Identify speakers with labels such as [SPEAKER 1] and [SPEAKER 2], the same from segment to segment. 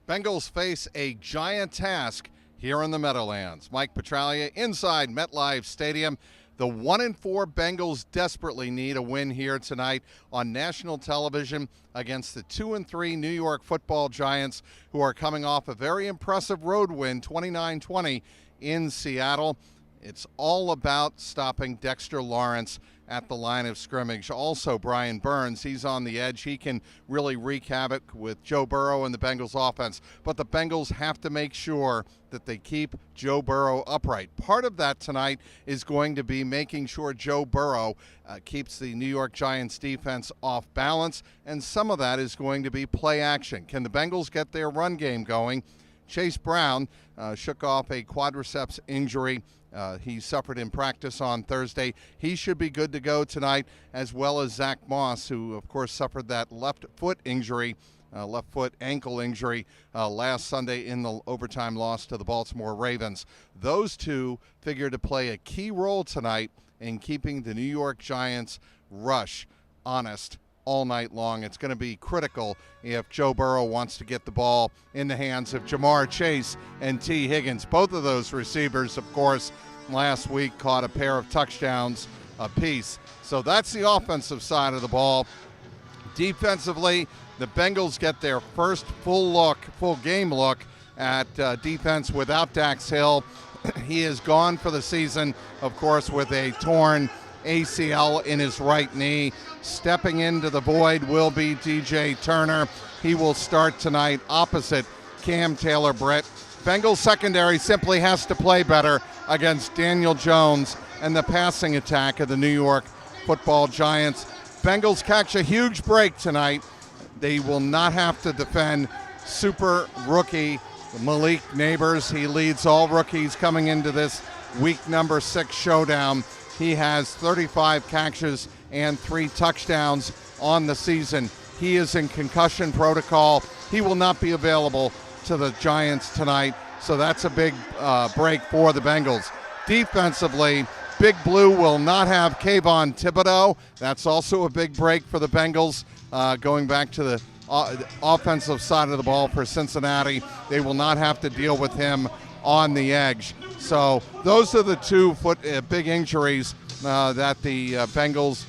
[SPEAKER 1] Bengals face a giant task here in the Meadowlands. Mike Petraglia inside MetLife Stadium. The 1-4 Bengals desperately need a win here tonight on national television against the 2-3 New York Football Giants, who are coming off a very impressive road win, 29-20 in Seattle. It's all about stopping Dexter Lawrence at the line of scrimmage. Also, Brian Burns, he's on the edge. He can really wreak havoc with Joe Burrow and the Bengals offense. But the Bengals have to make sure that they keep Joe Burrow upright. Part of that tonight is going to be making sure Joe Burrow keeps the New York Giants defense off balance, and some of that is going to be play action. Can the Bengals get their run game going? Chase Brown shook off a quadriceps injury. He suffered in practice on Thursday. He should be good to go tonight, as well as Zach Moss, who, of course, suffered that left foot ankle injury last Sunday in the overtime loss to the Baltimore Ravens. Those two figure to play a key role tonight in keeping the New York Giants rush honest all night long. It's going to be critical if Joe Burrow wants to get the ball in the hands of Jamar Chase and T. Higgins. Both of those receivers, of course, last week caught a pair of touchdowns apiece. So that's the offensive side of the ball. Defensively, the Bengals get their first full game look at defense without Dax Hill. He is gone for the season, of course, with a torn ACL in his right knee. Stepping into the void will be DJ Turner. He will start tonight opposite Cam Taylor-Britt. Bengals secondary simply has to play better against Daniel Jones and the passing attack of the New York Football Giants. Bengals catch a huge break tonight. They will not have to defend super rookie Malik Neighbors. He leads all rookies coming into this week number 6 showdown. He has 35 catches and 3 touchdowns on the season. He is in concussion protocol. He will not be available to the Giants tonight, so that's a big break for the Bengals. Defensively, Big Blue will not have Kayvon Thibodeau. That's also a big break for the Bengals. Going back to the offensive side of the ball for Cincinnati, they will not have to deal with him on the edge. So those are the two big injuries that the Bengals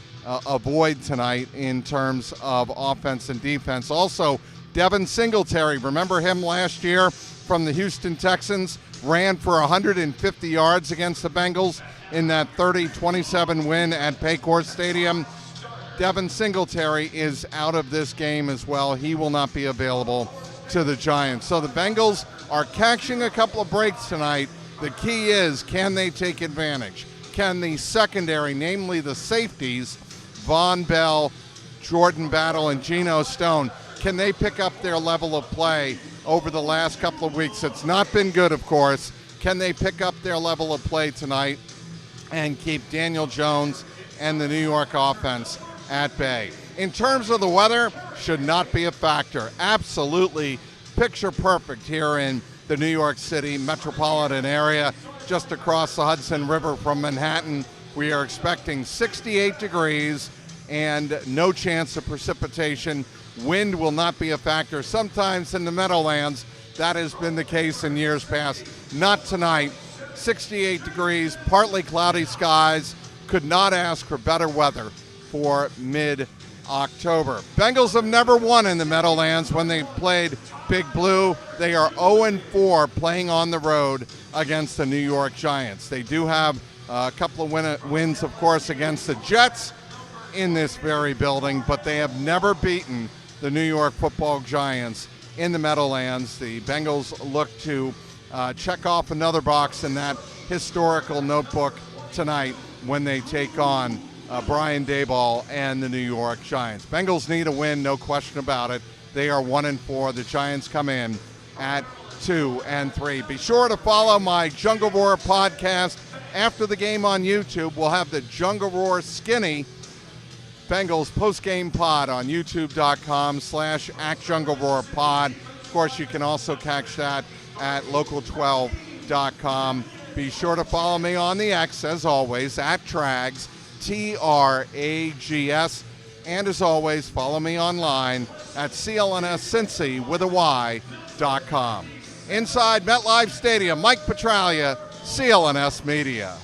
[SPEAKER 1] avoid tonight in terms of offense and defense. Also, Devin Singletary, remember him last year from the Houston Texans, ran for 150 yards against the Bengals in that 30-27 win at Paycor Stadium. Devin Singletary is out of this game as well. He will not be available to the Giants. So the Bengals are catching a couple of breaks tonight. The key is, can they take advantage? Can the secondary, namely the safeties, Von Bell, Jordan Battle, and Geno Stone, can they pick up their level of play over the last couple of weeks? It's not been good, of course. Can they pick up their level of play tonight and keep Daniel Jones and the New York offense at bay? In terms of the weather, should not be a factor. Absolutely picture perfect here in the New York City metropolitan area, just across the Hudson River from Manhattan. We are expecting 68 degrees and no chance of precipitation. Wind will not be a factor. Sometimes in the Meadowlands, that has been the case in years past. Not tonight. 68 degrees, partly cloudy skies. Could not ask for better weather for mid-October. Bengals have never won in the Meadowlands when they played Big Blue. They are 0-4 playing on the road against the New York Giants. They do have a couple of wins, of course, against the Jets in this very building, but they have never beaten the New York Football Giants in the Meadowlands. The Bengals look to check off another box in that historical notebook tonight when they take on Brian Daboll and the New York Giants. Bengals need a win, no question about it. They are 1-4. The Giants come in at 2-3. Be sure to follow my Jungle Roar podcast after the game on YouTube. We'll have the Jungle Roar Skinny Bengals post-game pod on youtube.com/@JungleRoarPod. Of course, you can also catch that at local12.com. Be sure to follow me on the X, as always, at Trags, TRAGS. And as always, follow me online at CLNS Cincy with a Y Inside MetLife Stadium, Mike Petraglia, CLNS Media.